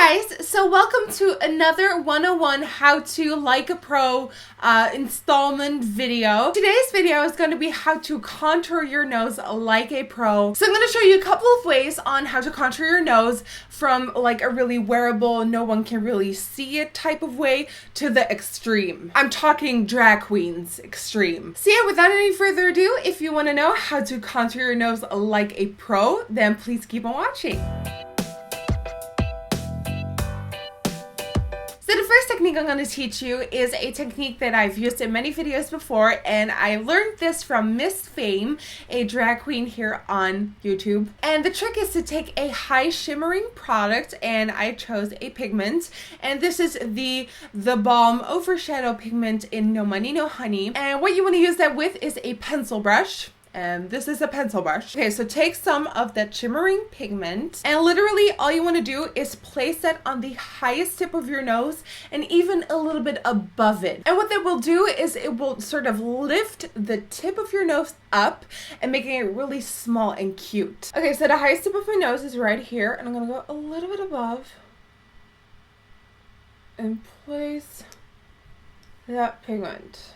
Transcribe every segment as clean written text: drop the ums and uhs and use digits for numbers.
guys, so welcome to another 101 how to like a pro installment video. Today's video is going to be how to contour your nose like a pro. So I'm going to show you a couple of ways on how to contour your nose from like a really wearable, no one can really see it type of way to the extreme. I'm talking drag queens extreme. So yeah, without any further ado, if you want to know how to contour your nose like a pro, then please keep on watching. So the first technique I'm going to teach you is a technique that I've used in many videos before, and I learned this from Miss Fame, a drag queen here on YouTube. And the trick is to take a high shimmering product, and I chose a pigment, and this is the Balm Overshadow pigment in No Money No Honey. And what you want to use that with is a pencil brush. And this is a pencil brush. Okay, so take some of that shimmering pigment, and literally all you want to do is place that on the highest tip of your nose and even a little bit above it. And what that will do is it will sort of lift the tip of your nose up and making it really small and cute. Okay, so the highest tip of my nose is right here, and I'm going to go a little bit above and place that pigment.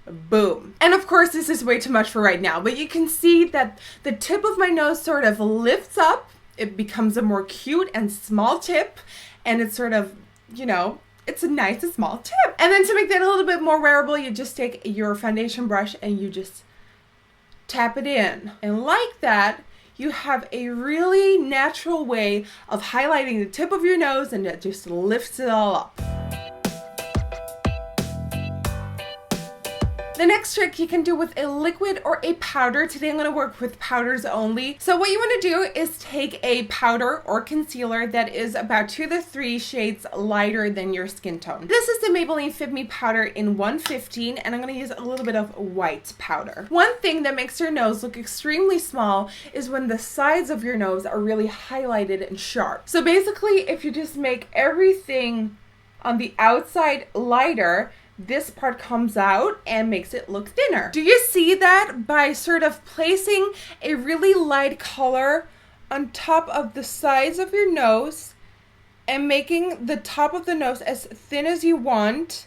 Boom. And of course this is way too much for right now, but you can see that the tip of my nose sort of lifts up. It becomes a more cute and small tip, and it's sort of, you know, it's a nice and small tip. And then to make that a little bit more wearable, you just take your foundation brush and you just tap it in. And like that, you have a really natural way of highlighting the tip of your nose, and it just lifts it all up. The next trick you can do with a liquid or a powder. Today I'm going to work with powders only. So what you want to do is take a powder or concealer that is about 2 to 3 shades lighter than your skin tone. This is the Maybelline Fit Me powder in 115, and I'm going to use a little bit of white powder. One thing that makes your nose look extremely small is when the sides of your nose are really highlighted and sharp. So basically, if you just make everything on the outside lighter, this part comes out and makes it look thinner. Do you see that? By sort of placing a really light color on top of the sides of your nose and making the top of the nose as thin as you want,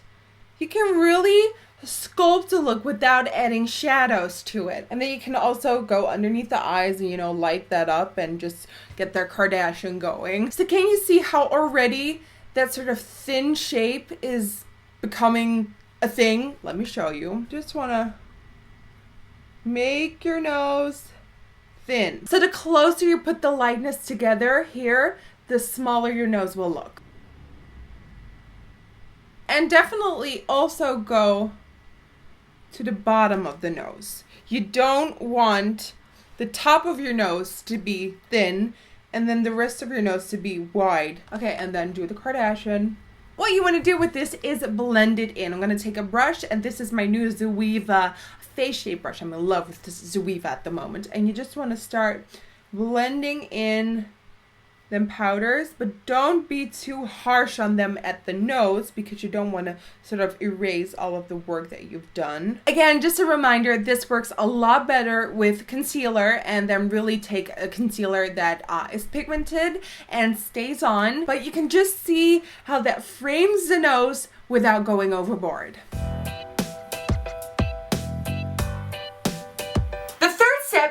you can really sculpt the look without adding shadows to it. And then you can also go underneath the eyes and, you know, light that up and just get their Kardashian going. So can you see how already that sort of thin shape is becoming a thing? Let me show you. Just want to make your nose thin. So the closer you put the lightness together here, the smaller your nose will look. And definitely also go to the bottom of the nose. You don't want the top of your nose to be thin and then the rest of your nose to be wide. Okay, and then do the Kardashian. What you want to do with this is blend it in. I'm going to take a brush, and this is my new Zoeva face shape brush. I'm in love with this Zoeva at the moment. And you just want to start blending in them powders, but don't be too harsh on them at the nose because you don't want to sort of erase all of the work that you've done. Again, just a reminder, this works a lot better with concealer, and then really take a concealer that is pigmented and stays on, but you can just see how that frames the nose without going overboard.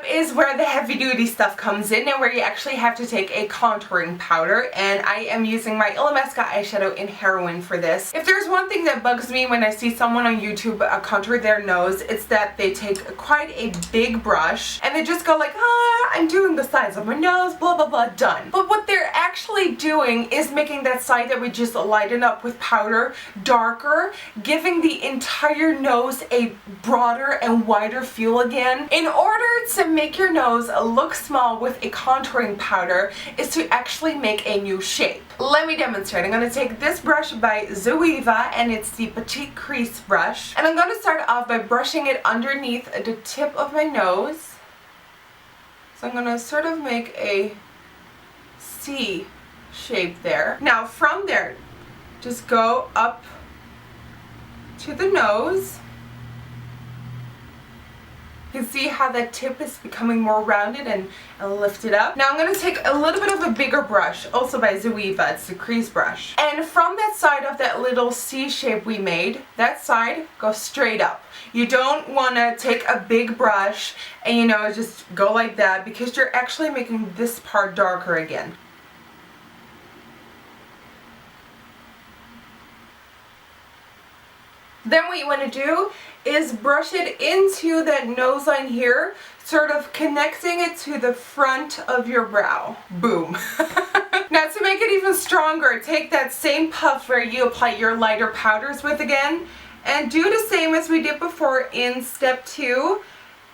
Is where the heavy duty stuff comes in, and where you actually have to take a contouring powder, and I am using my Illamasqua eyeshadow in Heroin for this. If there's one thing that bugs me when I see someone on YouTube contour their nose, it's that they take quite a big brush and they just go like, I'm doing the sides of my nose, blah blah blah, done. But what they're actually doing is making that side that we just lighten up with powder darker, giving the entire nose a broader and wider feel again. In order to make your nose look small with a contouring powder is to actually make a new shape. Let me demonstrate. I'm going to take this brush by Zoeva, and it's the Petite Crease brush, and I'm going to start off by brushing it underneath the tip of my nose. So I'm going to sort of make a C shape there. Now from there, just go up to the nose You can see how that tip is becoming more rounded and lifted up. Now I'm going to take a little bit of a bigger brush, also by Zoeva, it's the crease brush. And from that side of that little C shape we made, that side, go straight up. You don't want to take a big brush and, you know, just go like that, because you're actually making this part darker again. Then what you want to do is brush it into that nose line here, sort of connecting it to the front of your brow. Boom. Now to make it even stronger, take that same puff where you apply your lighter powders with again, and do the same as we did before in step 2,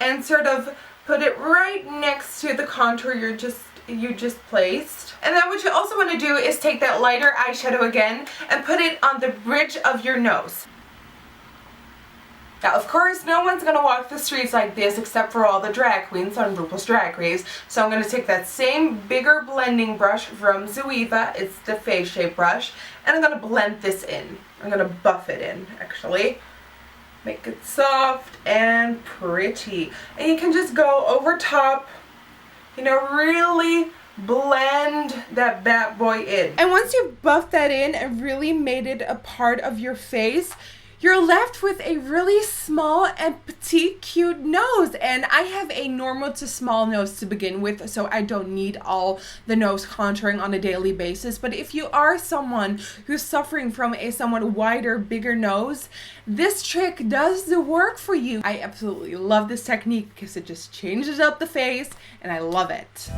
and sort of put it right next to the contour you just placed. And then what you also want to do is take that lighter eyeshadow again and put it on the bridge of your nose. Now, of course, no one's going to walk the streets like this except for all the drag queens on RuPaul's Drag Race. So I'm going to take that same bigger blending brush from Zoeva, it's the face shape brush, and I'm going to blend this in. I'm going to buff it in, actually. Make it soft and pretty. And you can just go over top, you know, really blend that bad boy in. And once you've buffed that in and really made it a part of your face, you're left with a really small and petite, cute nose. And I have a normal to small nose to begin with, so I don't need all the nose contouring on a daily basis. But if you are someone who's suffering from a somewhat wider, bigger nose, this trick does the work for you. I absolutely love this technique because it just changes up the face, and I love it.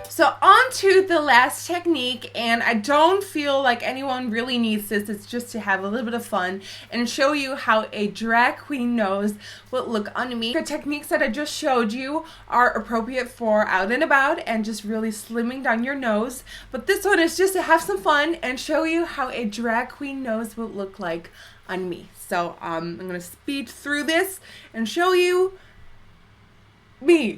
So on to the last technique, and I don't feel like anyone really needs this. It's just to have a little bit of fun and show you how a drag queen nose would look on me. The techniques that I just showed you are appropriate for out and about and just really slimming down your nose. But this one is just to have some fun and show you how a drag queen nose would look like on me. So I'm going to speed through this and show you me.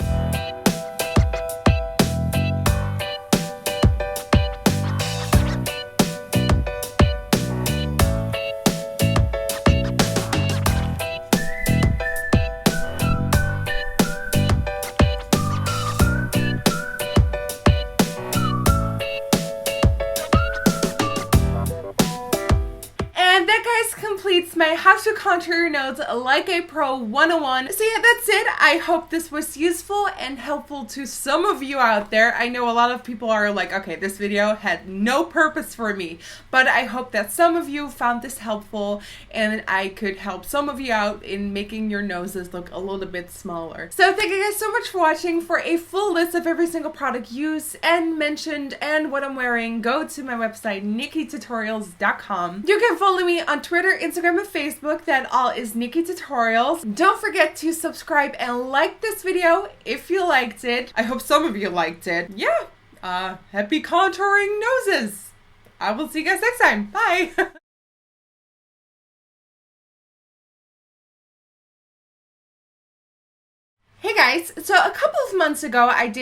Completes my how to contour your nose like a pro 101. So yeah, that's it. I hope this was useful and helpful to some of you out there. I know a lot of people are like, okay, this video had no purpose for me, but I hope that some of you found this helpful and I could help some of you out in making your noses look a little bit smaller. So thank you guys so much for watching. For a full list of every single product used and mentioned and what I'm wearing, go to my website, Nikkietutorials.com. You can follow me on Twitter, Instagram, and Facebook. That all is Nikkietutorials. Don't forget to subscribe and like this video if you liked it. I hope some of you liked it. Yeah, happy contouring noses. I will see you guys next time. Bye. Hey guys, so a couple of months ago I did